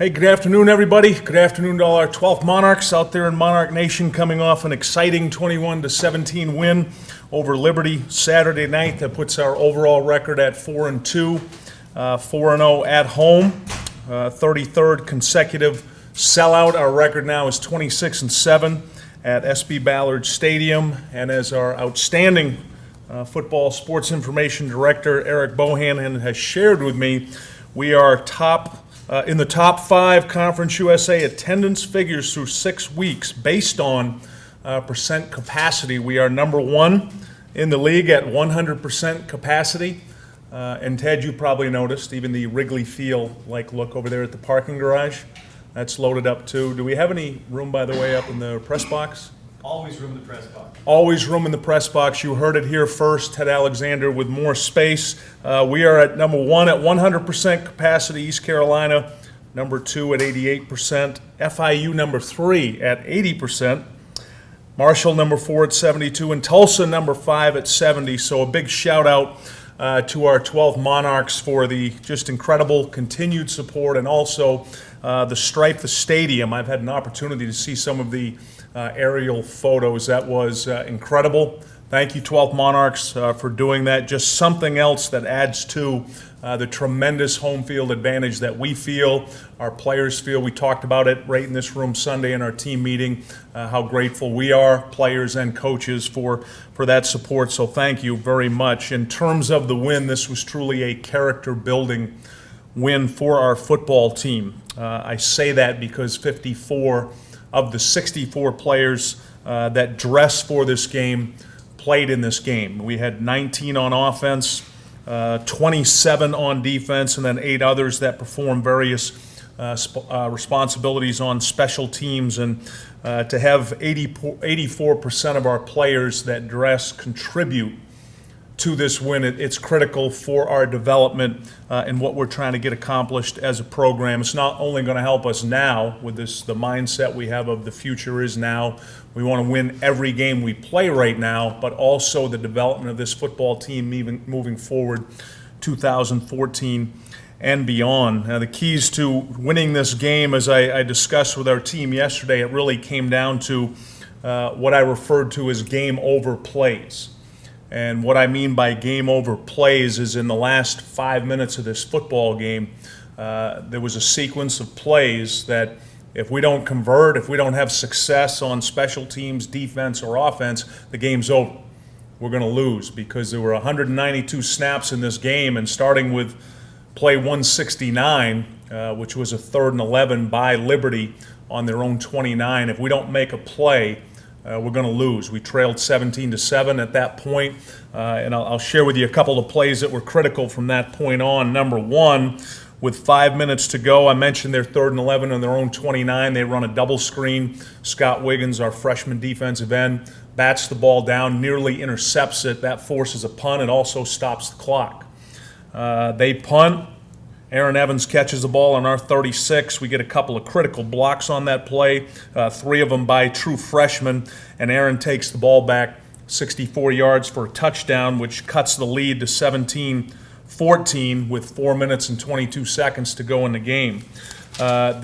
Hey, good afternoon, everybody. Good afternoon to all our 12th Monarchs out there in Monarch Nation, coming off an exciting 21-17 win over Liberty Saturday night. That puts our overall record at 4-2, 4-0 at home, 33rd consecutive sellout. Our record now is 26-7 at SB Ballard Stadium, and as our outstanding football sports information director Eric Bohannon has shared with me, we are in the top 5 Conference USA attendance figures through 6 weeks based on percent capacity. We are number 1 in the league at 100% capacity. And Ted, you probably noticed even the Wrigley Field-like look over there at the parking garage. That's loaded up too. Do we have any room, by the way, up in the press box? Always room in the press box. Always room in the press box. You heard it here first. Ted Alexander with more space. We are at number 1 at 100% capacity, East Carolina. Number 2 at 88%. FIU number 3 at 80%. Marshall number 4 at 72. And Tulsa number 5 at 70. So a big shout out to our 12 Monarchs for the just incredible continued support, and also the stripe the stadium. I've had an opportunity to see some of the aerial photos. That was incredible. Thank you, 12 Monarchs, for doing that. Just something else that adds to the tremendous home field advantage that we feel, our players feel. We talked about it right in this room Sunday in our team meeting, how grateful we are, players and coaches, for that support. So thank you very much. In terms of the win, this was truly a character-building win for our football team. I say that because 54 of the 64 players that dressed for this game played in this game. We had 19 on offense, 27 on defense, and then 8 others that performed various responsibilities on special teams. And to have 84% of our players that dress contribute to this win, it's critical for our development and what we're trying to get accomplished as a program. It's not only going to help us now with the mindset we have of the future is now. We want to win every game we play right now, but also the development of this football team moving forward 2014 and beyond. Now, the keys to winning this game, as I discussed with our team yesterday, it really came down to what I referred to as game over plays. And what I mean by game over plays is in the last 5 minutes of this football game, there was a sequence of plays that if we don't convert, if we don't have success on special teams, defense, or offense, the game's over. We're going to lose, because there were 192 snaps in this game, and starting with play 169, which was a 3rd and 11 by Liberty on their own 29. If we don't make a play, we're going to lose. We trailed 17-7 at that point, and I'll share with you a couple of plays that were critical from that point on. Number 1, with 5 minutes to go, I mentioned their 3rd and 11 on their own 29. They run a double screen. Scott Wiggins, our freshman defensive end, bats the ball down, nearly intercepts it. That forces a punt. It also stops the clock. They punt. Aaron Evans catches the ball on our 36. We get a couple of critical blocks on that play, 3 of them by true freshmen, and Aaron takes the ball back 64 yards for a touchdown, which cuts the lead to 17-14 with 4 minutes and 22 seconds to go in the game.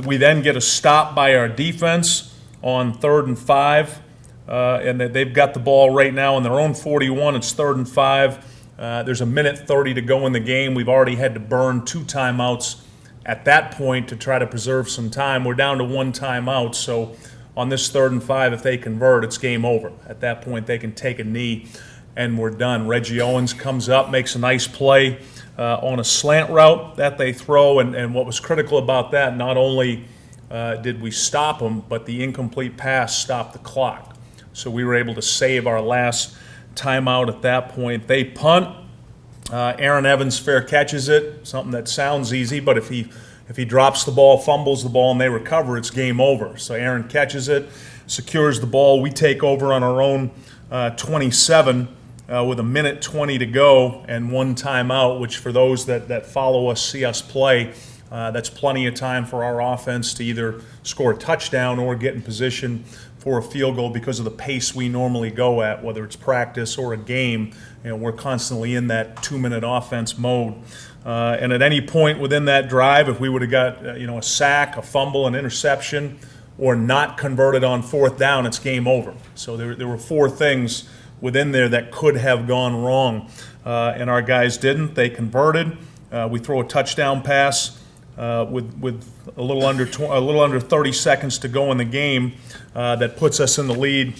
We then get a stop by our defense on 3rd and 5, and they've got the ball right now on their own 41. It's 3rd and 5. There's a minute 30 to go in the game. We've already had to burn 2 timeouts at that point to try to preserve some time. We're down to 1 timeout, so on this 3rd and 5, if they convert, it's game over. At that point, they can take a knee, and we're done. Reggie Owens comes up, makes a nice play on a slant route that they throw, and what was critical about that, not only did we stop them, but the incomplete pass stopped the clock. So we were able to save our last timeout at that point. They punt. Aaron Evans fair catches it, something that sounds easy, but if he drops the ball, fumbles the ball, and they recover, it's game over. So Aaron catches it, secures the ball. We take over on our own 27 with a minute 20 to go and 1 timeout, which for those that follow us, see us play, that's plenty of time for our offense to either score a touchdown or get in position for a field goal because of the pace we normally go at, whether it's practice or a game. We're constantly in that 2-minute offense mode. And at any point within that drive, if we would have got a sack, a fumble, an interception, or not converted on fourth down, it's game over. So there were 4 things within there that could have gone wrong, and our guys didn't. They converted. We throw a touchdown pass with a little under 30 seconds to go in the game that puts us in the lead,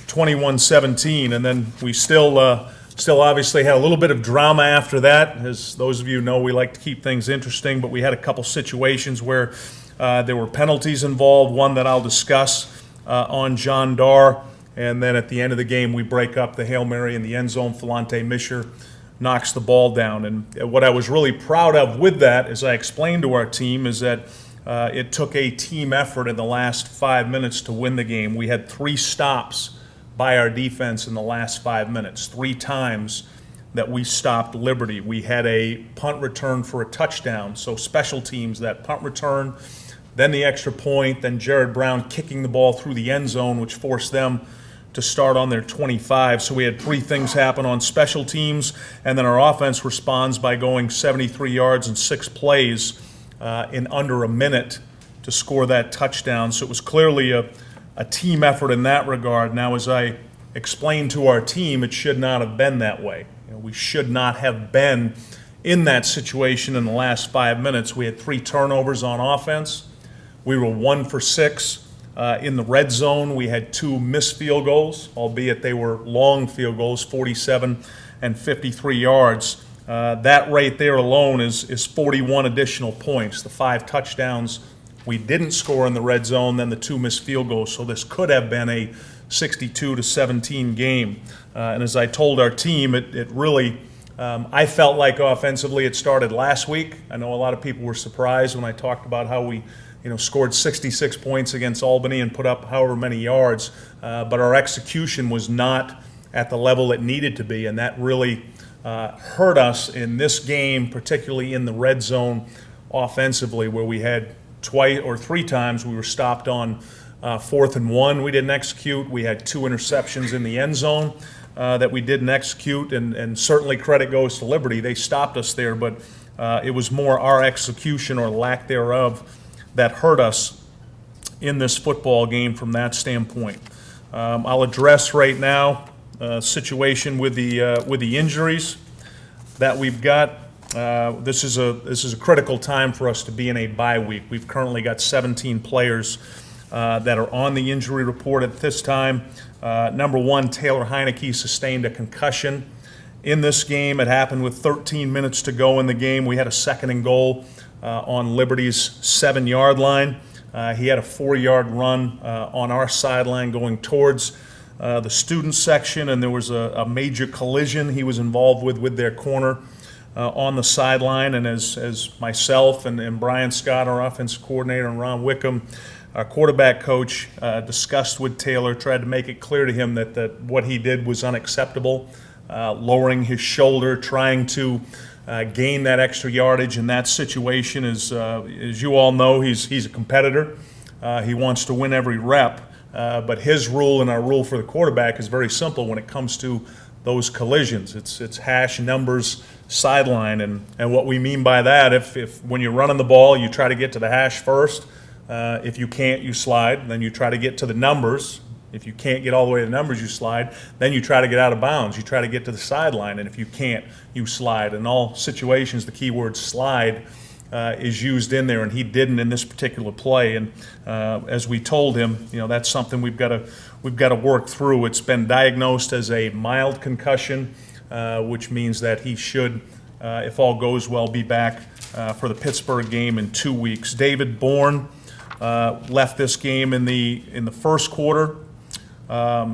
21-17, and then we still obviously had a little bit of drama after that. As those of you know, we like to keep things interesting, but we had a couple situations where there were penalties involved, one that I'll discuss on John Dar, and then at the end of the game, we break up the Hail Mary in the end zone. Philante Misher knocks the ball down. And what I was really proud of with that, as I explained to our team, is that it took a team effort in the last 5 minutes to win the game. We had 3 stops by our defense in the last 5 minutes, 3 times that we stopped Liberty. We had a punt return for a touchdown, so special teams, that punt return, then the extra point, then Jared Brown kicking the ball through the end zone, which forced them to start on their 25. So we had 3 things happen on special teams, and then our offense responds by going 73 yards and 6 plays in under a minute to score that touchdown. So it was clearly a team effort in that regard. Now, as I explained to our team, it should not have been that way. We should not have been in that situation in the last 5 minutes. We had 3 turnovers on offense. We were 1 for 6 in the red zone. We had 2 missed field goals, albeit they were long field goals, 47 and 53 yards. That right there alone is 41 additional points. The 5 touchdowns we didn't score in the red zone, then the 2 missed field goals. So this could have been a 62-17 game. And as I told our team, it really, I felt like offensively it started last week. I know a lot of people were surprised when I talked about how we scored 66 points against Albany and put up however many yards, but our execution was not at the level it needed to be, and that really hurt us in this game, particularly in the red zone offensively, where we had 2 or 3 times we were stopped on 4th and 1. We didn't execute. We had 2 interceptions in the end zone that we didn't execute, and certainly credit goes to Liberty. They stopped us there, but it was more our execution or lack thereof that hurt us in this football game from that standpoint. I'll address right now a situation with the injuries that we've got. This is a critical time for us to be in a bye week. We've currently got 17 players that are on the injury report at this time. Number 1, Taylor Heineke sustained a concussion in this game. It happened with 13 minutes to go in the game. We had a 2nd and goal on Liberty's 7-yard line. He had a 4-yard run on our sideline going towards the student section, and there was a major collision he was involved with their corner on the sideline. And as myself and Brian Scott, our offensive coordinator, and Ron Wickham, our quarterback coach, discussed with Taylor, tried to make it clear to him that what he did was unacceptable, lowering his shoulder, trying to gain that extra yardage in that situation. As you all know, he's a competitor. He wants to win every rep, but his rule and our rule for the quarterback is very simple when it comes to those collisions. It's hash, numbers, sideline, and what we mean by that, if when you're running the ball, you try to get to the hash first. If you can't, you slide. Then you try to get to the numbers. If you can't get all the way to the numbers, you slide. Then you try to get out of bounds. You try to get to the sideline, and if you can't, you slide. In all situations, the key word slide is used in there, and he didn't in this particular play. And as we told him, that's something we've got to work through. It's been diagnosed as a mild concussion, which means that he should, if all goes well, be back for the Pittsburgh game in 2 weeks. David Bourne left this game in the first quarter.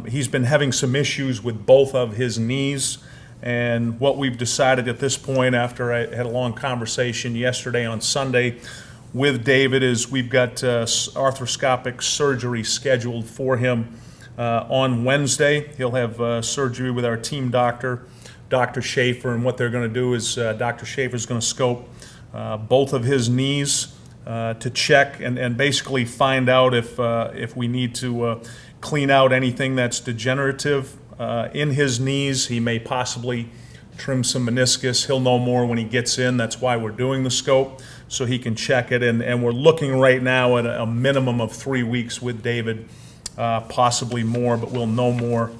He's been having some issues with both of his knees, and what we've decided at this point, after I had a long conversation yesterday on Sunday with David, is we've got arthroscopic surgery scheduled for him on Wednesday. He'll have surgery with our team doctor, Dr. Schaefer, and what they're going to do is Dr. Schaefer is going to scope both of his knees to check and basically find out if we need to clean out anything that's degenerative in his knees. He may possibly trim some meniscus. He'll know more when he gets in. That's why we're doing the scope, so he can check it. And we're looking right now at a minimum of 3 weeks with David, possibly more, but we'll know more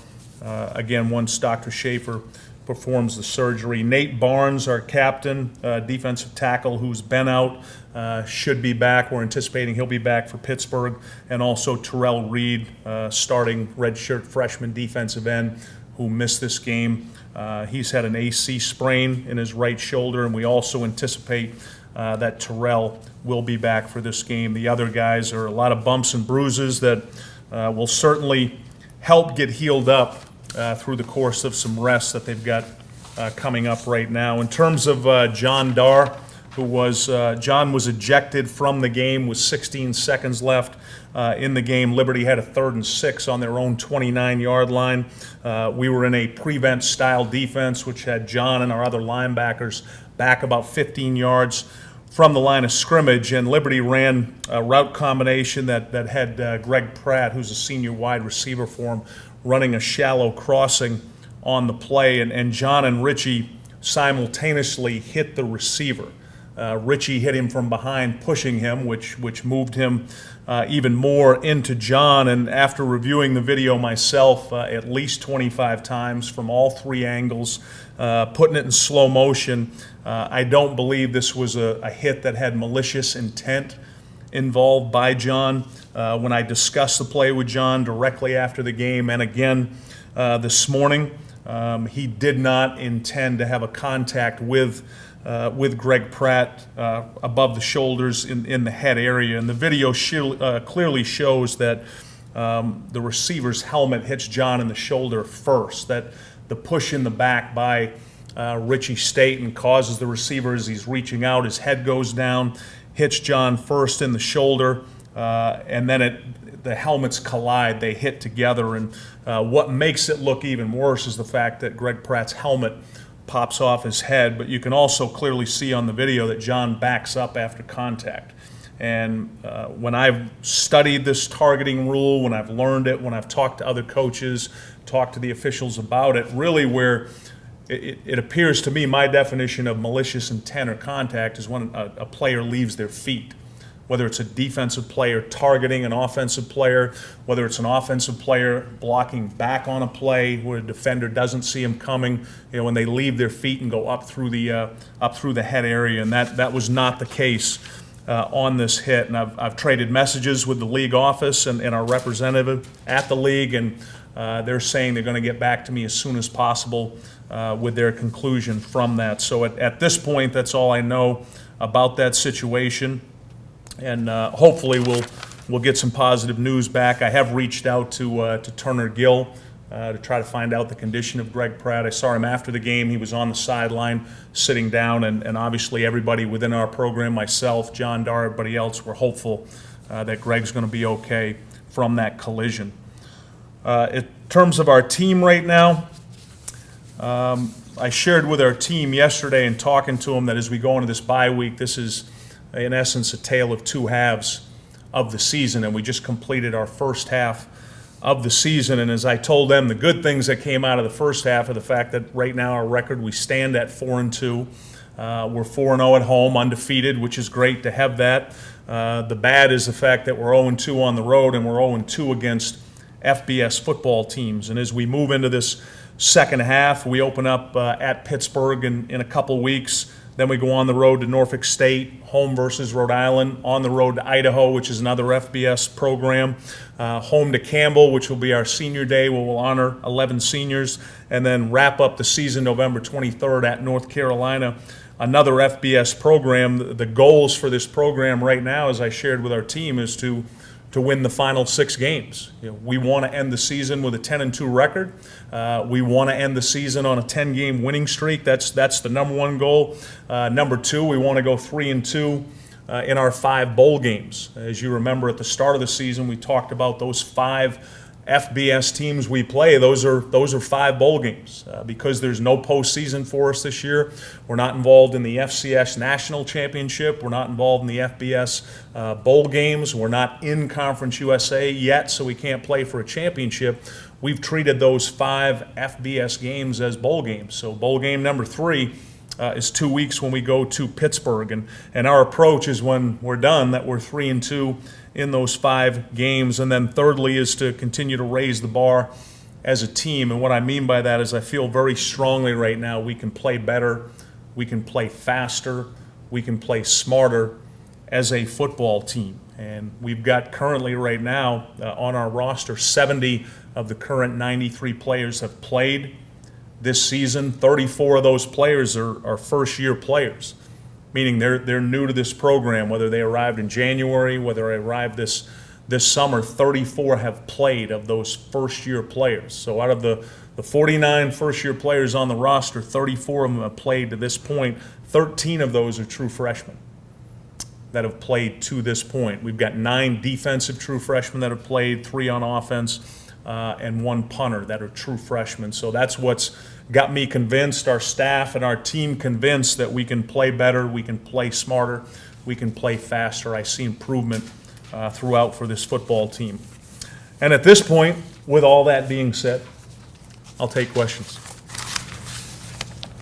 again once Dr. Schaefer performs the surgery. Nate Barnes, our captain, defensive tackle, who's been out, should be back. We're anticipating he'll be back for Pittsburgh. And also Terrell Reed, starting redshirt freshman defensive end, who missed this game. He's had an AC sprain in his right shoulder, and we also anticipate that Terrell will be back for this game. The other guys are a lot of bumps and bruises that will certainly help get healed up through the course of some rest that they've got coming up right now. In terms of John Dar, John was ejected from the game with 16 seconds left in the game. Liberty had a 3rd and 6 on their own 29-yard line. We were in a prevent style defense, which had John and our other linebackers back about 15 yards from the line of scrimmage, and Liberty ran a route combination that had Greg Pratt, who's a senior wide receiver for him, running a shallow crossing on the play, and John and Richie simultaneously hit the receiver. Richie hit him from behind, pushing him, which moved him even more into John. And after reviewing the video myself at least 25 times from all 3 angles, putting it in slow motion, I don't believe this was a hit that had malicious intent involved by John. When I discussed the play with John directly after the game and again this morning, he did not intend to have a contact with Greg Pratt above the shoulders in the head area. And the video clearly shows that the receiver's helmet hits John in the shoulder first, that the push in the back by Richie Staten causes the receiver, as he's reaching out, his head goes down, hits John first in the shoulder, and then the helmets collide, they hit together. And what makes it look even worse is the fact that Greg Pratt's helmet pops off his head, but you can also clearly see on the video that John backs up after contact. And when I've studied this targeting rule, when I've learned it, when I've talked to other coaches, talked to the officials about it, really where it appears to me my definition of malicious intent or contact is when a player leaves their feet. Whether it's a defensive player targeting an offensive player, whether it's an offensive player blocking back on a play where a defender doesn't see him coming, when they leave their feet and go up through the head area, and that was not the case on this hit. And I've traded messages with the league office and our representative at the league, and they're saying they're going to get back to me as soon as possible with their conclusion from that. So at this point, that's all I know about that situation. And hopefully we'll get some positive news back. I have reached out to Turner Gill to try to find out the condition of Greg Pratt. I saw him after the game. He was on the sideline sitting down, and obviously everybody within our program, myself, John Dar, everybody else, were hopeful that Greg's going to be okay from that collision. In terms of our team right now, I shared with our team yesterday and talking to them that as we go into this bye week, this is in essence a tale of 2 halves of the season, and we just completed our first half of the season. And as I told them, the good things that came out of the first half are the fact that right now our record, we stand at 4-2. We're 4-0 at home, undefeated, which is great to have that. The bad is the fact that we're 0-2 on the road, and we're 0-2 against FBS football teams. And as we move into this second half, we open up at Pittsburgh in a couple weeks. Then we go on the road to Norfolk State, home versus Rhode Island, on the road to Idaho, which is another FBS program, home to Campbell, which will be our senior day, where we'll honor 11 seniors, and then wrap up the season November 23rd at North Carolina, another FBS program. The goals for this program right now, as I shared with our team, is to win the final 6 games. We want to end the season with a 10-2 record. We want to end the season on a 10-game winning streak. That's the number one goal. Number 2, we want to go 3-2 in our 5 bowl games. As you remember, at the start of the season, we talked about those 5 FBS teams we play, those are 5 bowl games. Because there's no postseason for us this year, we're not involved in the FCS National Championship, we're not involved in the FBS bowl games, we're not in Conference USA yet, so we can't play for a championship. We've treated those 5 FBS games as bowl games. So bowl game number 3 is 2 weeks when we go to Pittsburgh, and our approach is when we're done that we're 3-2 in those 5 games, and then thirdly is to continue to raise the bar as a team. And what I mean by that is I feel very strongly right now we can play better, we can play faster, we can play smarter as a football team. And we've got currently right now on our roster 70 of the current 93 players have played this season. 34 of those players are first-year players, meaning they're new to this program, whether they arrived in January, whether they arrived this summer. 34 have played of those first-year players. So out of the 49 first-year players on the roster, 34 of them have played to this point. 13 of those are true freshmen that have played to this point. We've got 9 defensive true freshmen that have played, 3 on offense, and 1 punter that are true freshmen. So that's what's got me convinced, our staff and our team convinced that we can play better, we can play smarter, we can play faster. I see improvement throughout for this football team. And at this point, with all that being said, I'll take questions.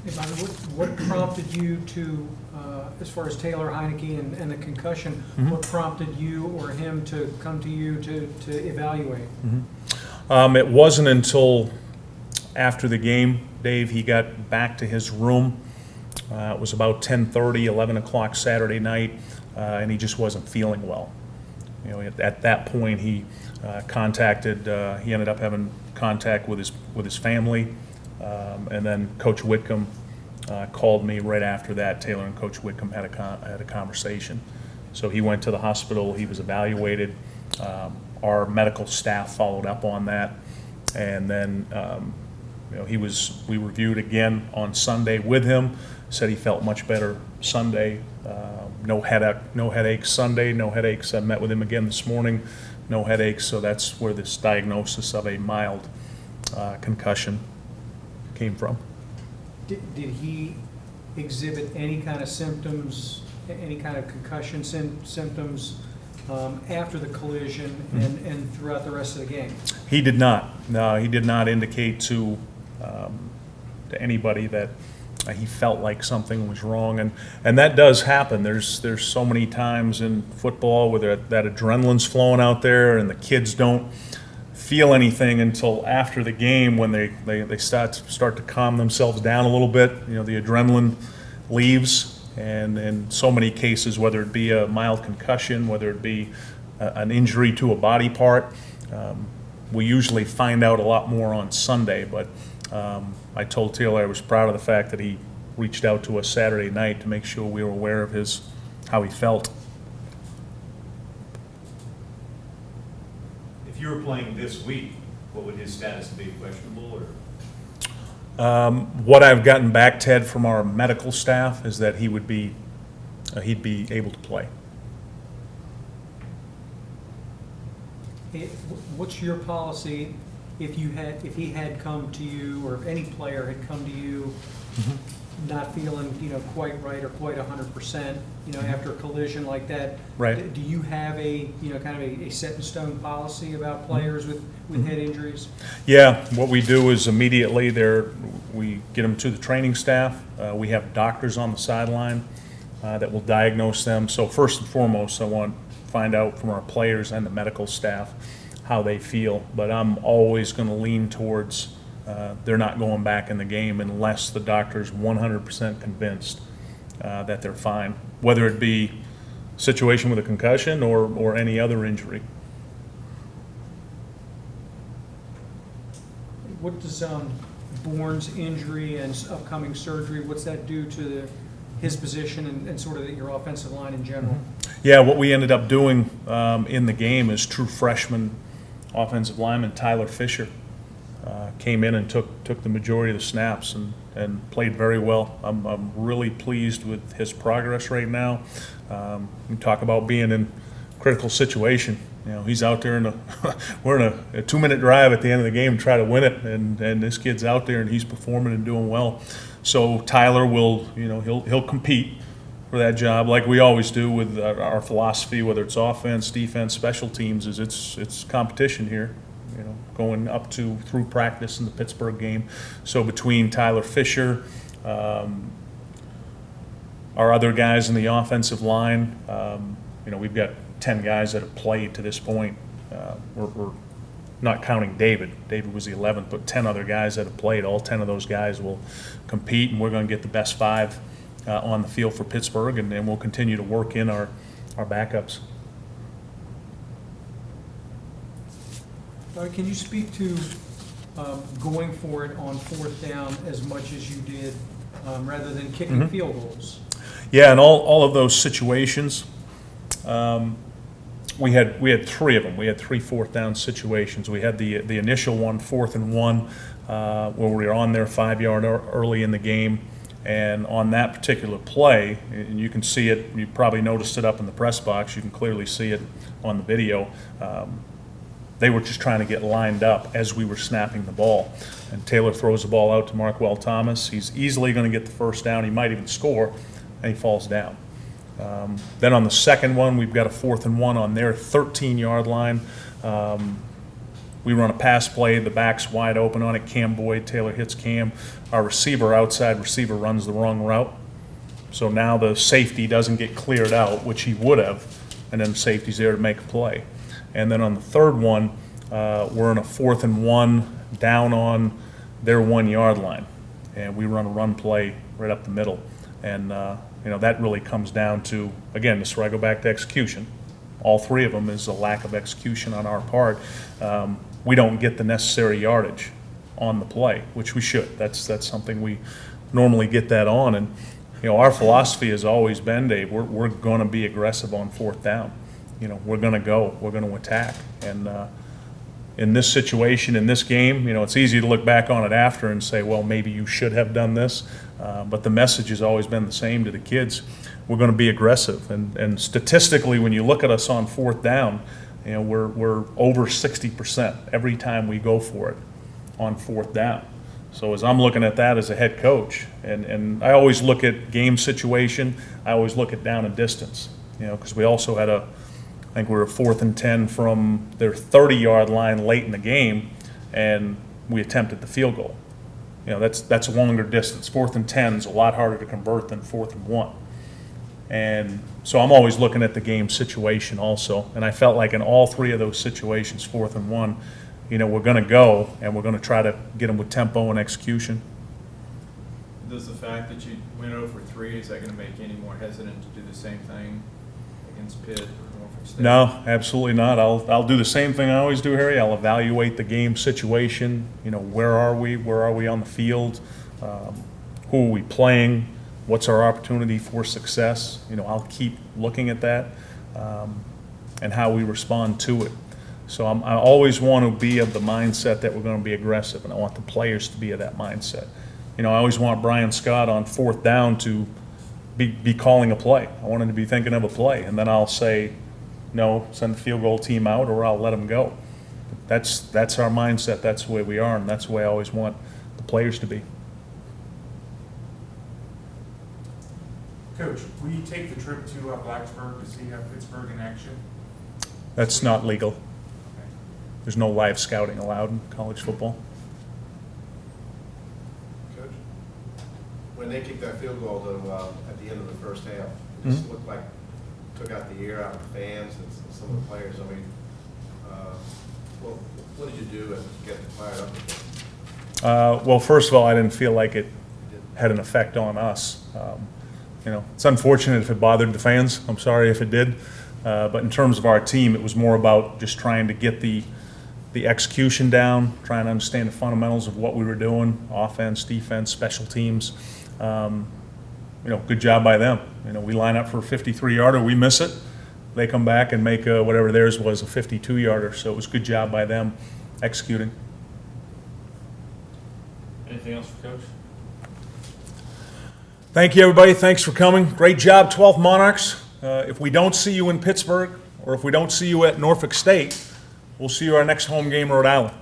Hey, Bobby, what prompted you to, as far as Taylor Heineke and the concussion, what prompted you or him to come to you to evaluate? It wasn't until after the game, Dave, he got back to his room. It was about 10:30, 11 o'clock Saturday night, and he just wasn't feeling well. You know, at that point, he he ended up having contact with his family, and then Coach Whitcomb called me right after that. Taylor and Coach Whitcomb had a conversation. So he went to the hospital. He was evaluated. Our medical staff followed up on that, and then we reviewed again on Sunday with him. Said he felt much better Sunday. No headaches Sunday. No headaches. I met with him again this morning. No headaches. So that's where this diagnosis of a mild concussion came from. Did he exhibit any kind of symptoms, any kind of concussion symptoms after the collision and throughout the rest of the game? He did not. No, he did not indicate to anybody that he felt like something was wrong, and that does happen. There's so many times in football where that adrenaline's flowing out there, and the kids don't feel anything until after the game when they start to calm themselves down a little bit. You know, the adrenaline leaves, and in so many cases, whether it be a mild concussion, whether it be an injury to a body part, we usually find out a lot more on Sunday. But I told Taylor I was proud of the fact that he reached out to us Saturday night to make sure we were aware of how he felt. If you were playing this week, what would his status be? Questionable or? What I've gotten back, Ted, from our medical staff is that he'd be able to play. What's your policy if he had come to you, or if any player had come to you not feeling quite right or quite 100%, after a collision like that? Right. Do you have a kind of a set in stone policy about players with head injuries? Yeah, what we do is immediately we get them to the training staff. We have doctors on the sideline that will diagnose them. So first and foremost, I want to find out from our players and the medical staff how they feel. But I'm always going to lean towards they're not going back in the game unless the doctor's 100% convinced that they're fine, whether it be a situation with a concussion or any other injury. What does Bourne's injury and upcoming surgery, what's that do to his position and sort of your offensive line in general? Yeah, what we ended up doing in the game is true freshman offensive lineman Tyler Fisher came in and took the majority of the snaps and played very well. I'm really pleased with his progress right now. We talk about being in critical situation. You know, he's out there we're in a 2-minute drive at the end of the game to try to win it, and this kid's out there and he's performing and doing well. So Tyler will, you know, he'll compete for that job like we always do with our philosophy, whether it's offense, defense, special teams, is it's competition here, you know, going up to through practice in the Pittsburgh game. So between Tyler Fisher, our other guys in the offensive line, you know, we've got 10 guys that have played to this point. We're not counting David. David was the 11th, but 10 other guys that have played. All 10 of those guys will compete, and we're going to get the best 5 on the field for Pittsburgh, and then we'll continue to work in our backups. Can you speak to going for it on 4th down as much as you did, rather than kicking field goals? Yeah, in all of those situations, we had 3 of them. We had 3 4th down situations. We had the initial one, 4th and 1, where we were on their 5-yard early in the game, and on that particular play, and you can see it. You probably noticed it up in the press box. You can clearly see it on the video. They were just trying to get lined up as we were snapping the ball, and Taylor throws the ball out to Markwell Thomas. He's easily going to get the first down. He might even score, and he falls down. Then on the second one, we've got a 4th and 1 on their 13-yard line. We run a pass play. The back's wide open on it. Cam Boyd, Taylor hits Cam. Our outside receiver, runs the wrong route. So now the safety doesn't get cleared out, which he would have, and then the safety's there to make a play. And then on the third one, we're in a 4th and 1 down on their 1-yard line. And we run a run play right up the middle. And you know, that really comes down to, again, this is where I go back to execution. All 3 of them is a lack of execution on our part. We don't get the necessary yardage on the play, which we should. That's something we normally get that on. And you know, our philosophy has always been, Dave, we're going to be aggressive on 4th down. You know, we're going to go, we're going to attack. And in this situation, in this game, you know, it's easy to look back on it after and say, well, maybe you should have done this. But the message has always been the same to the kids. We're going to be aggressive. And statistically, when you look at us on 4th down, you know, we're over 60% every time we go for it on 4th down. So as I'm looking at that as a head coach, and I always look at game situation, I always look at down and distance, you know, because we also had I think we were 4th and 10 from their 30-yard line late in the game, and we attempted the field goal. You know, that's a longer distance. 4th and 10 is a lot harder to convert than 4th and 1. And so I'm always looking at the game situation also. And I felt like in all 3 of those situations, 4th and 1, you know, we're going to go and we're going to try to get them with tempo and execution. Does the fact that you went over 3, is that going to make you any more hesitant to do the same thing against Pitt or Norfolk State? No, absolutely not. I'll do the same thing I always do, Harry. I'll evaluate the game situation. You know, where are we? Where are we on the field? Who are we playing? What's our opportunity for success? You know, I'll keep looking at that and how we respond to it. So I always want to be of the mindset that we're going to be aggressive, and I want the players to be of that mindset. You know, I always want Brian Scott on 4th down to be calling a play. I want him to be thinking of a play, and then I'll say, no, send the field goal team out, or I'll let them go. That's our mindset. That's the way we are, and that's the way I always want the players to be. Coach, will you take the trip to Blacksburg to see Pittsburgh in action? That's not legal. There's no live scouting allowed in college football. Coach, when they kicked that field goal at the end of the first half, it just looked like took out the air out of the fans and some of the players. I mean, what did you do to get them fired up? Well, first of all, I didn't feel like it had an effect on us. You know, it's unfortunate if it bothered the fans. I'm sorry if it did. But in terms of our team, it was more about just trying to get the execution down, trying to understand the fundamentals of what we were doing, offense, defense, special teams. You know, good job by them. You know, we line up for a 53-yarder, we miss it. They come back and make whatever theirs was a 52-yarder. So it was a good job by them executing. Anything else for Coach? Thank you, everybody. Thanks for coming. Great job, 12th Monarchs. If we don't see you in Pittsburgh, or if we don't see you at Norfolk State, we'll see you our next home game, Rhode Island.